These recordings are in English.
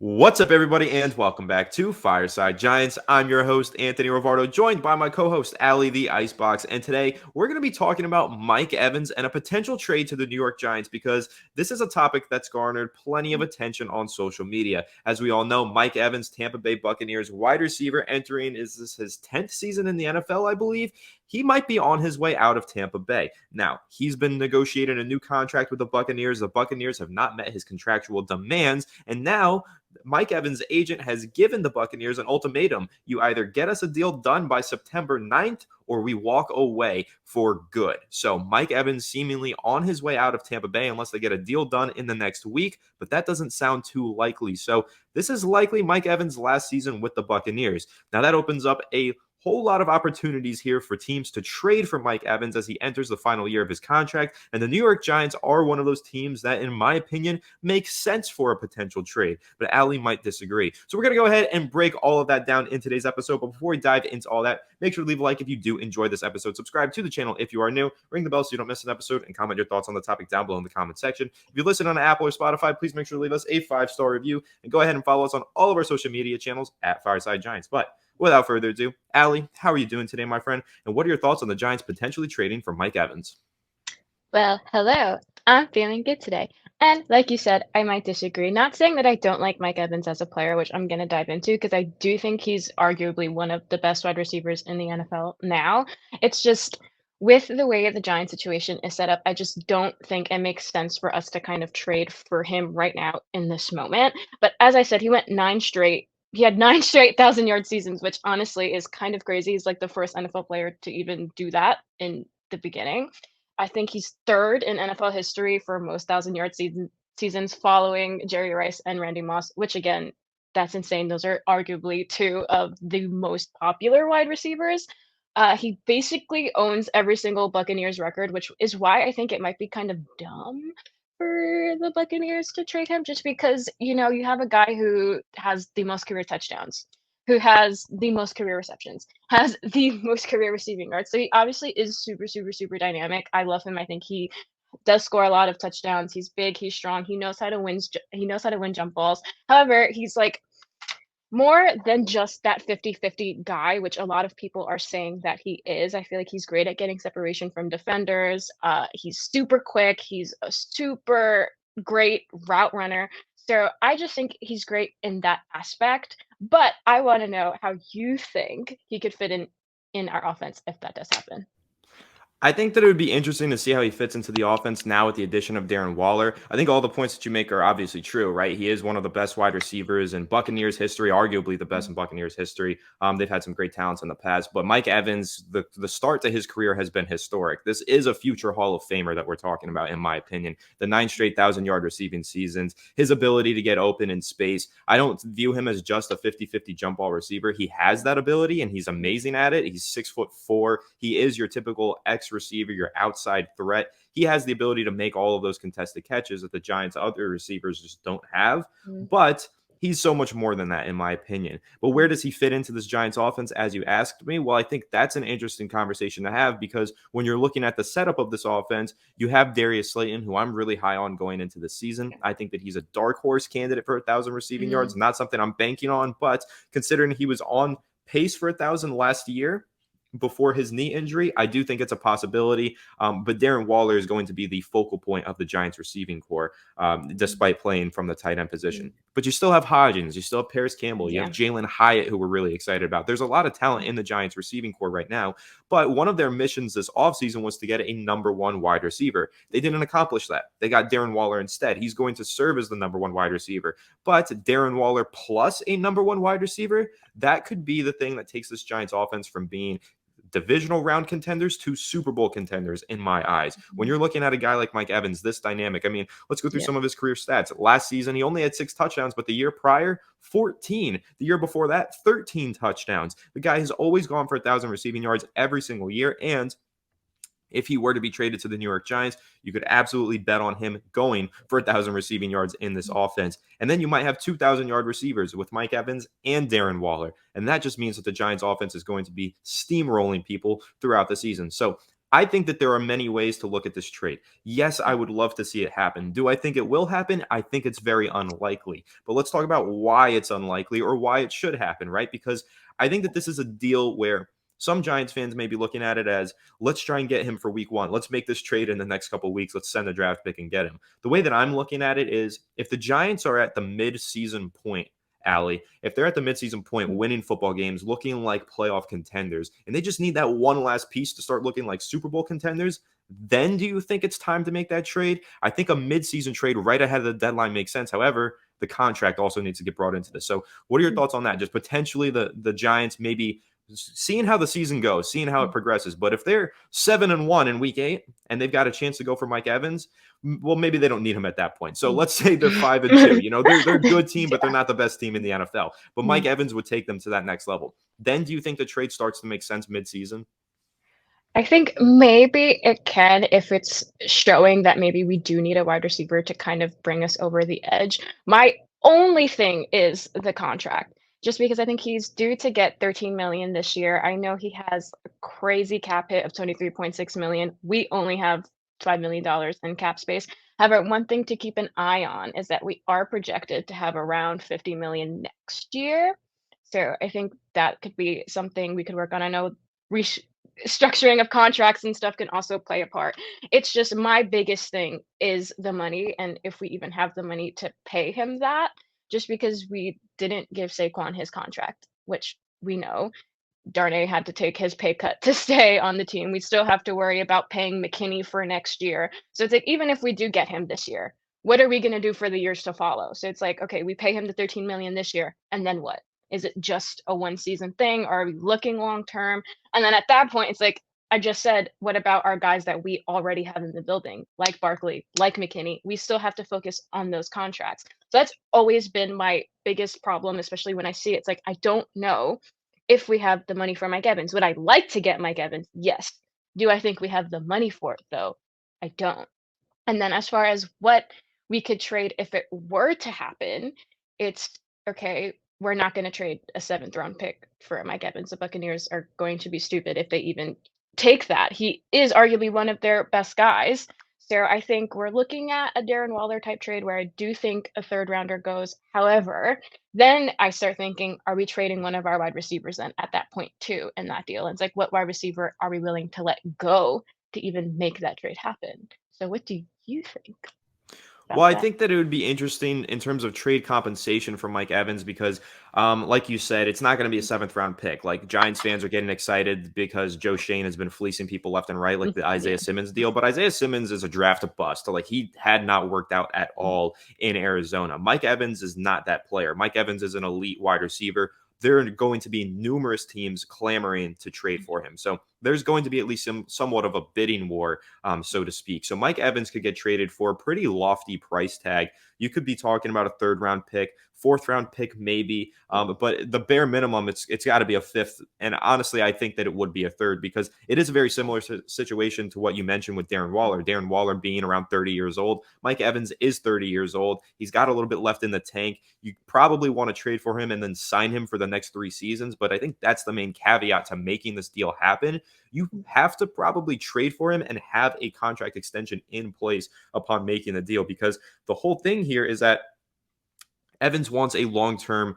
What's up, everybody, and welcome back to Fireside Giants. I'm your host, Anthony Rivardo, joined by my co-host, Allie the Icebox. And today, we're going to be talking about Mike Evans and a potential trade to the New York Giants because this is a topic that's garnered plenty of attention on social media. As we all know, Mike Evans, Tampa Bay Buccaneers wide receiver, entering is this his 10th season in the NFL, I believe. He might be on his way out of Tampa Bay. Now, he's been negotiating a new contract with the Buccaneers. The Buccaneers have not met his contractual demands, and now Mike Evans' agent has given the Buccaneers an ultimatum. You either get us a deal done by September 9th or we walk away for good. So Mike Evans seemingly on his way out of Tampa Bay unless they get a deal done in the next week, but that doesn't sound too likely. So this is likely Mike Evans' last season with the Buccaneers. Now that opens up a whole lot of opportunities here for teams to trade for Mike Evans as he enters the final year of his contract. And the New York Giants are one of those teams that, in my opinion, makes sense for a potential trade. But Allie might disagree. So we're going to go ahead and break all of that down in today's episode. But before we dive into all that, make sure to leave a like if you do enjoy this episode. Subscribe to the channel if you are new. Ring the bell so you don't miss an episode, and comment your thoughts on the topic down below in the comment section. If you listen on Apple or Spotify, please make sure to leave us a 5-star review. And go ahead and follow us on all of our social media channels at Fireside Giants. But without further ado, Allie, how are you doing today, my friend? And what are your thoughts on the Giants potentially trading for Mike Evans? Well, hello. I'm feeling good today. And like you said, I might disagree. Not saying that I don't like Mike Evans as a player, which I'm going to dive into because I do think he's arguably one of the best wide receivers in the NFL now. It's just with the way the Giants situation is set up, I just don't think it makes sense for us to kind of trade for him right now in this moment. But as I said, he went nine straight. He had nine straight 1,000-yard seasons, which honestly is kind of crazy. He's like the first NFL player to even do that in the beginning. I think he's third in NFL history for most 1,000-yard seasons following Jerry Rice and Randy Moss, which again, that's insane. Those are arguably two of the most popular wide receivers. He basically owns every single Buccaneers record, which is why I think it might be kind of dumb for the Buccaneers to trade him, just because, you have a guy who has the most career touchdowns, who has the most career receptions, has the most career receiving yards. So he obviously is super, super, super dynamic. I love him. I think he does score a lot of touchdowns. He's big, he's strong, he knows how to win. He knows how to win jump balls. However, he's like more than just that 50-50 guy, which a lot of people are saying that he is. I feel like he's great at getting separation from defenders. He's super quick. He's a super great route runner. So I just think he's great in that aspect. But I want to know how you think he could fit in our offense if that does happen. I think that it would be interesting to see how he fits into the offense now with the addition of Darren Waller. I think all the points that you make are obviously true, right? He is one of the best wide receivers in Buccaneers history, arguably the best in Buccaneers history. They've had some great talents in the past, but Mike Evans, the start to his career has been historic. This is a future Hall of Famer that we're talking about, in my opinion. The 9 straight 1,000-yard receiving seasons, his ability to get open in space. I don't view him as just a 50-50 jump ball receiver. He has that ability, and he's amazing at it. He's 6'4". He is your typical X receiver, your outside threat. He has the ability to make all of those contested catches that the Giants' other receivers just don't have. But he's so much more than that, in my opinion. But where does he fit into this Giants offense, as you asked me? Well, I think that's an interesting conversation to have because when you're looking at the setup of this offense, you have Darius Slayton, who I'm really high on going into the season. I think that he's a dark horse candidate for 1,000 receiving yards. Not something I'm banking on, but considering he was on pace for 1,000 last year, before his knee injury, I do think it's a possibility. But Darren Waller is going to be the focal point of the Giants receiving core, despite playing from the tight end position. But you still have Hodgins, you still have Paris Campbell, you have Jalen Hyatt, who we're really excited about. There's a lot of talent in the Giants receiving core right now, but one of their missions this offseason was to get a number one wide receiver. They didn't accomplish that. They got Darren Waller instead. He's going to serve as the number one wide receiver. But Darren Waller plus a number one wide receiver, that could be the thing that takes this Giants offense from being divisional round contenders to Super Bowl contenders in my eyes. When you're looking at a guy like Mike Evans, this dynamic, I mean, let's go through some of his career stats. Last season, he only had 6 touchdowns, but the year prior, 14. The year before that, 13 touchdowns. The guy has always gone for 1,000 receiving yards every single year, and if he were to be traded to the New York Giants, you could absolutely bet on him going for 1,000 receiving yards in this offense. And then you might have 2,000-yard receivers with Mike Evans and Darren Waller. And that just means that the Giants offense is going to be steamrolling people throughout the season. So I think that there are many ways to look at this trade. Yes, I would love to see it happen. Do I think it will happen? I think it's very unlikely. But let's talk about why it's unlikely or why it should happen, right? Because I think that this is a deal where some Giants fans may be looking at it as, let's try and get him for week one. Let's make this trade in the next couple of weeks. Let's send a draft pick and get him. The way that I'm looking at it is, if the Giants are at the mid-season point, Allie, if they're at the midseason point winning football games, looking like playoff contenders, and they just need that one last piece to start looking like Super Bowl contenders, then do you think it's time to make that trade? I think a midseason trade right ahead of the deadline makes sense. However, the contract also needs to get brought into this. So what are your thoughts on that? Just potentially the Giants maybe seeing how the season goes, seeing how it progresses. But if they're 7-1 in week 8 and they've got a chance to go for Mike Evans, well, maybe they don't need him at that point. So let's say they're 5-2. You know, they're a good team, but they're not the best team in the NFL. But Mike Evans would take them to that next level. Then do you think the trade starts to make sense midseason? I think maybe it can if it's showing that maybe we do need a wide receiver to kind of bring us over the edge. My only thing is the contract, just because I think he's due to get 13 million this year. I know he has a crazy cap hit of 23.6 million. We only have $5 million in cap space. However, one thing to keep an eye on is that we are projected to have around 50 million next year. So I think that could be something we could work on. I know structuring of contracts and stuff can also play a part. It's just my biggest thing is the money, and if we even have the money to pay him that, just because we didn't give Saquon his contract, which we know Darnay had to take his pay cut to stay on the team. We still have to worry about paying McKinney for next year. So it's like, even if we do get him this year, what are we going to do for the years to follow? So it's like, okay, we pay him the 13 million this year, and then what? Is it just a one season thing? Or are we looking long term? And then at that point, it's like I just said, what about our guys that we already have in the building, like Barkley, like McKinney? We still have to focus on those contracts. So that's always been my biggest problem, especially when I see it. It's like, I don't know if we have the money for Mike Evans. Would I like to get Mike Evans? Yes. Do I think we have the money for it, though? I don't. And then as far as what we could trade if it were to happen, it's okay, we're not going to trade a seventh round pick for Mike Evans. The Buccaneers are going to be stupid if they even take that. He is arguably one of their best guys. So I think we're looking at a Darren Waller type trade where I do think a third rounder goes. However, then I start thinking, are we trading one of our wide receivers then at that point too in that deal? And it's like, what wide receiver are we willing to let go to even make that trade happen? So what do you think Well, about I that? think that it would be interesting in terms of trade compensation for Mike Evans because, like you said, it's not going to be a seventh round pick. Like Giants fans are getting excited because Joe Shane has been fleecing people left and right, like the Yeah. Isaiah Simmons deal. But Isaiah Simmons is a draft bust. Like he had not worked out at all in Arizona. Mike Evans is not that player. Mike Evans is an elite wide receiver. There are going to be numerous teams clamoring to trade for him. So there's going to be at least somewhat of a bidding war, so to speak. So Mike Evans could get traded for a pretty lofty price tag. You could be talking about a third round pick, fourth round pick, maybe. But the bare minimum, it's got to be a fifth. And honestly, I think that it would be a third because it is a very similar situation to what you mentioned with Darren Waller. Darren Waller being around 30 years old. Mike Evans is 30 years old. He's got a little bit left in the tank. You probably want to trade for him and then sign him for the next 3 seasons. But I think that's the main caveat to making this deal happen. You have to probably trade for him and have a contract extension in place upon making the deal because the whole thing here is that Evans wants a long-term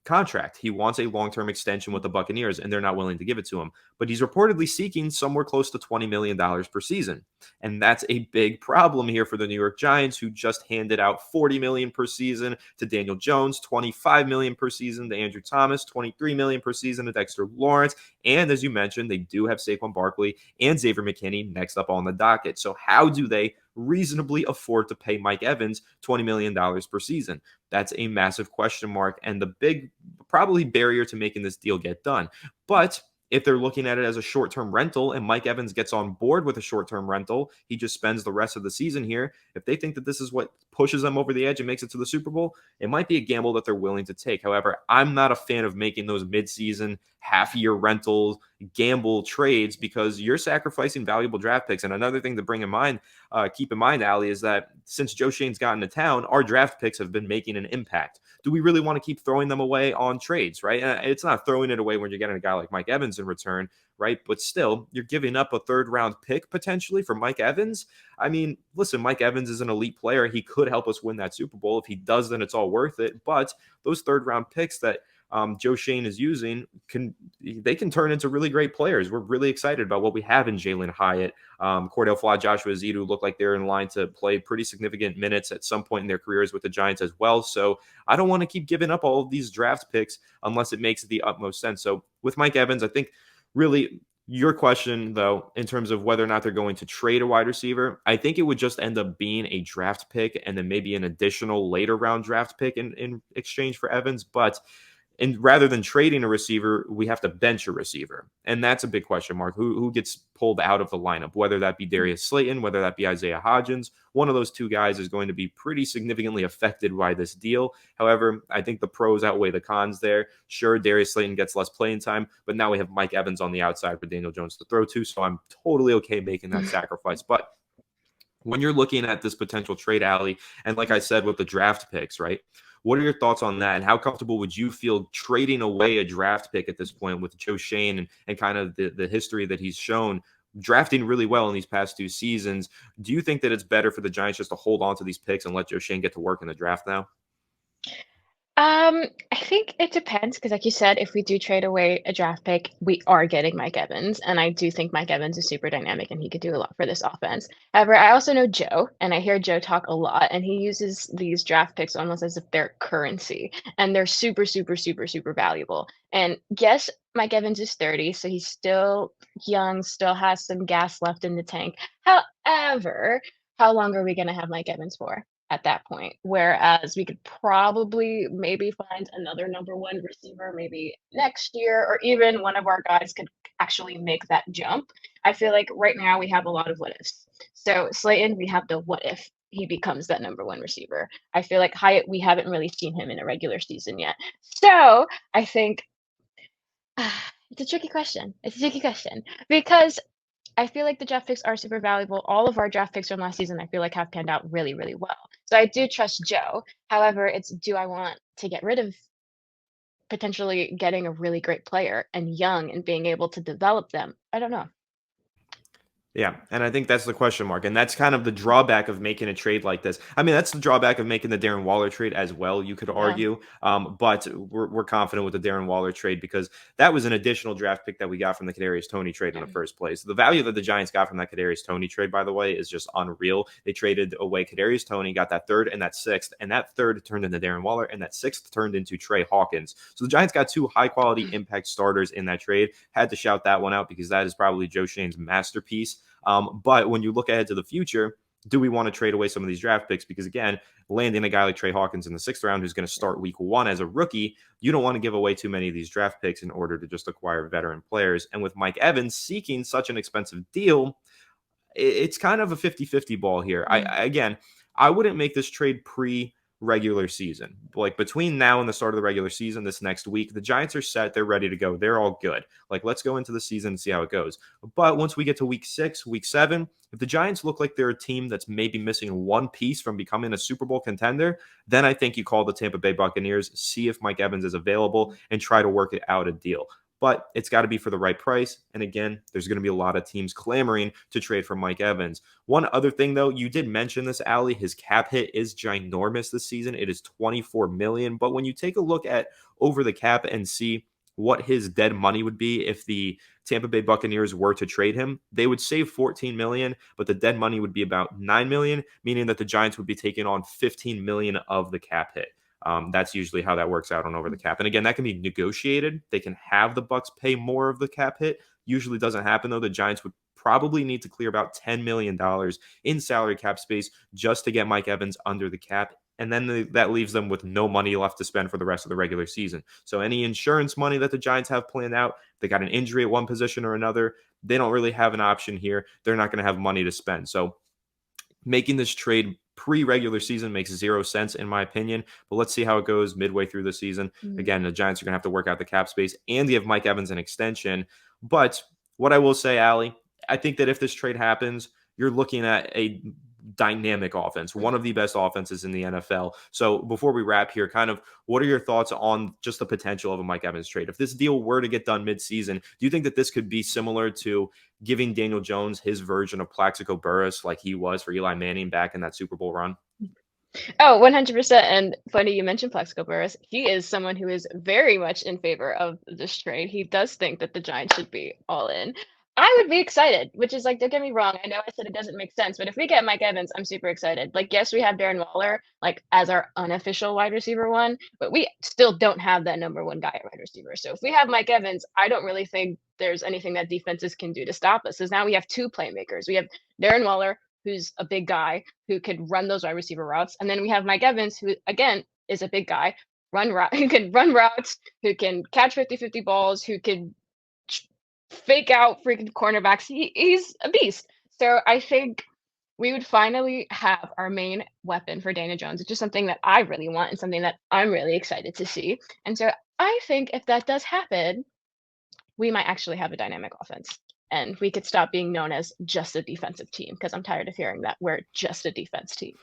contract. He wants a long-term extension with the Buccaneers, and they're not willing to give it to him. But he's reportedly seeking somewhere close to $20 million per season. And that's a big problem here for the New York Giants, who just handed out $40 million per season to Daniel Jones, $25 million per season to Andrew Thomas, $23 million per season to Dexter Lawrence. And as you mentioned, they do have Saquon Barkley and Xavier McKinney next up on the docket. So how do they reasonably afford to pay Mike Evans $20 million per season? That's a massive question mark and the big probably barrier to making this deal get done. But if they're looking at it as a short-term rental and Mike Evans gets on board with a short-term rental, he just spends the rest of the season here. If they think that this is what pushes them over the edge and makes it to the Super Bowl, it might be a gamble that they're willing to take. However, I'm not a fan of making those mid-season half-year rentals, gamble trades because you're sacrificing valuable draft picks. And another thing to bring in mind, keep in mind, Ali, is that since Joe Shane's gotten to town, our draft picks have been making an impact. Do we really want to keep throwing them away on trades, right? And it's not throwing it away when you're getting a guy like Mike Evans in return, right? But still, you're giving up a third-round pick potentially for Mike Evans. I mean, listen, Mike Evans is an elite player. He could help us win that Super Bowl. If he does, then it's all worth it. But those third-round picks that Joe Shane is using can turn into really great players. We're really excited about what we have in Jalen Hyatt, Cordell Flott, Joshua Zidu look like they're in line to play pretty significant minutes at some point in their careers with the Giants as well. So I don't want to keep giving up all of these draft picks unless it makes the utmost sense. So with Mike Evans, I think really your question, though, in terms of whether or not they're going to trade a wide receiver, I think it would just end up being a draft pick and then maybe an additional later round draft pick in exchange for Evans. But and rather than trading a receiver, we have to bench a receiver. And that's a big question mark. Who gets pulled out of the lineup, whether that be Darius Slayton, whether that be Isaiah Hodgins. One of those two guys is going to be pretty significantly affected by this deal. However, I think the pros outweigh the cons there. Sure, Darius Slayton gets less playing time, but now we have Mike Evans on the outside for Daniel Jones to throw to. So I'm totally okay making that sacrifice. But when you're looking at this potential trade, alley, and like I said, with the draft picks, right? What are your thoughts on that? And how comfortable would you feel trading away a draft pick at this point with Joe Shane and kind of the history that he's shown drafting really well in these past two seasons? Do you think that it's better for the Giants just to hold on to these picks and let Joe Shane get to work in the draft now? I think it depends because, like you said, if we do trade away a draft pick, we are getting Mike Evans, and I do think Mike Evans is super dynamic and he could do a lot for this offense. However, I also know Joe, and I hear Joe talk a lot, and he uses these draft picks almost as if they're currency, and they're super, super, super, super valuable. And yes, Mike Evans is 30, so he's still young, still has some gas left in the tank. However, how long are we going to have Mike Evans for? At that point. Whereas we could probably maybe find another number one receiver maybe next year, or even one of our guys could actually make that jump. I feel like right now we have a lot of what ifs. So Slayton, we have the what if he becomes that number one receiver. I feel like Hyatt, we haven't really seen him in a regular season yet. So I think it's a tricky question. It's a tricky question because I feel like the draft picks are super valuable. All of our draft picks from last season, I feel like have panned out really, really well. So I do trust Joe. However, it's do I want to get rid of potentially getting a really great player and young and being able to develop them? I don't know. Yeah, and I think that's the question mark, and that's kind of the drawback of making a trade like this. I mean, that's the drawback of making the Darren Waller trade as well, you could Yeah. argue. But we're confident with the Darren Waller trade because that was an additional draft pick that we got from the Kadarius Toney trade in the first place. The value that the Giants got from that Kadarius Toney trade, by the way, is just unreal. They traded away Kadarius Toney, got that third and that sixth, and that third turned into Darren Waller, and that sixth turned into Trey Hawkins. So the Giants got two high-quality impact starters in that trade. Had to shout that one out because that is probably Joe Shane's masterpiece. But when you look ahead to the future, do we want to trade away some of these draft picks? Because again, landing a guy like Trey Hawkins in the sixth round who's going to start week one as a rookie, you don't want to give away too many of these draft picks in order to just acquire veteran players. And with Mike Evans seeking such an expensive deal, it's kind of a 50-50 ball here. Mm. I wouldn't make this trade pre regular season. Like between now and the start of the regular season this next week, the Giants are set, they're ready to go. They're all good. Like let's go into the season and see how it goes. But once we get to week 6, week 7, if the Giants look like they're a team that's maybe missing one piece from becoming a Super Bowl contender, then I think you call the Tampa Bay Buccaneers, see if Mike Evans is available and try to work it out a deal. But it's got to be for the right price. And again, there's going to be a lot of teams clamoring to trade for Mike Evans. One other thing, though, you did mention this, Ali. His cap hit is ginormous this season. It is $24 million. But when you take a look at over the cap and see what his dead money would be if the Tampa Bay Buccaneers were to trade him, they would save $14 million, but the dead money would be about $9 million, meaning that the Giants would be taking on $15 million of the cap hit. That's usually how that works out on over the cap. And again, that can be negotiated. They can have the Bucks pay more of the cap hit. Usually doesn't happen though. The Giants would probably need to clear about $10 million in salary cap space just to get Mike Evans under the cap. And then that leaves them with no money left to spend for the rest of the regular season. So any insurance money that the Giants have planned out, they got an injury at one position or another, they don't really have an option here. They're not going to have money to spend. So making this trade pre-regular season makes zero sense in my opinion. But let's see how it goes midway through the season. Again, the Giants are going to have to work out the cap space, and they have Mike Evans an extension. But what I will say, Allie, I think that if this trade happens, you're looking at a dynamic offense, one of the best offenses in the NFL. So before we wrap here, kind of what are your thoughts on just the potential of a Mike Evans trade? If this deal were to get done midseason, do you think that this could be similar to giving Daniel Jones his version of Plaxico Burress like he was for Eli Manning back in that Super Bowl run? Oh, 100%. And funny you mentioned Plexico Burress. He is someone who is very much in favor of this trade. He does think that the Giants should be all in. I would be excited, which is like, don't get me wrong. I know I said it doesn't make sense, but if we get Mike Evans, I'm super excited. Like, yes, we have Darren Waller like as our unofficial wide receiver one, but we still don't have that number one guy at wide receiver. So if we have Mike Evans, I don't really think there's anything that defenses can do to stop us. Because now we have two playmakers. We have Darren Waller, who's a big guy who could run those wide receiver routes. And then we have Mike Evans, who again is a big guy, who can run routes, who can catch 50-50 balls, who can fake out freaking cornerbacks. He's a beast. So I think we would finally have our main weapon for Daniel Jones, which is something that I really want and something that I'm really excited to see. And so I think if that does happen, we might actually have a dynamic offense. And we could stop being known as just a defensive team because I'm tired of hearing that we're just a defense team.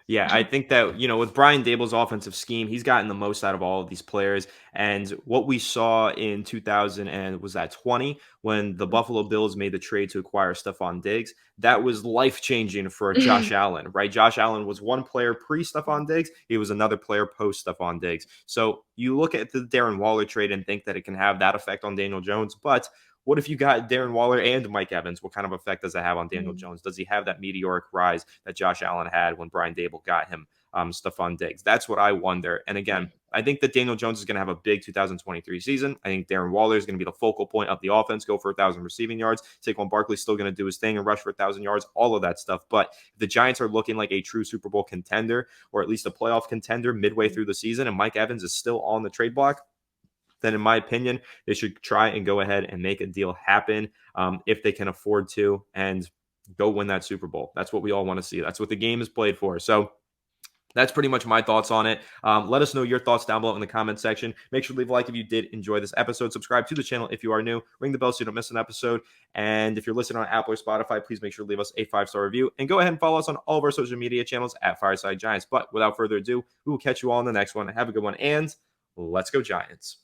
Yeah, I think that, with Brian Dable's offensive scheme, he's gotten the most out of all of these players. And what we saw in 2000 and was that 20 when the Buffalo Bills made the trade to acquire Stephon Diggs, that was life-changing for Josh Allen, right? Josh Allen was one player pre-Stephon Diggs. He was another player post-Stephon Diggs. So you look at the Darren Waller trade and think that it can have that effect on Daniel Jones, but what if you got Darren Waller and Mike Evans? What kind of effect does that have on Daniel Jones? Does he have that meteoric rise that Josh Allen had when Brian Dable got him Stephon Diggs? That's what I wonder. And again, I think that Daniel Jones is going to have a big 2023 season. I think Darren Waller is going to be the focal point of the offense, go for 1,000 receiving yards. Saquon Barkley's still going to do his thing and rush for 1,000 yards, all of that stuff. But if the Giants are looking like a true Super Bowl contender or at least a playoff contender midway through the season and Mike Evans is still on the trade block, then in my opinion, they should try and go ahead and make a deal happen if they can afford to and go win that Super Bowl. That's what we all want to see. That's what the game is played for. So that's pretty much my thoughts on it. Let us know your thoughts down below in the comment section. Make sure to leave a like if you did enjoy this episode. Subscribe to the channel if you are new. Ring the bell so you don't miss an episode. And if you're listening on Apple or Spotify, please make sure to leave us a 5-star review. And go ahead and follow us on all of our social media channels at Fireside Giants. But without further ado, we will catch you all in the next one. Have a good one. And let's go Giants.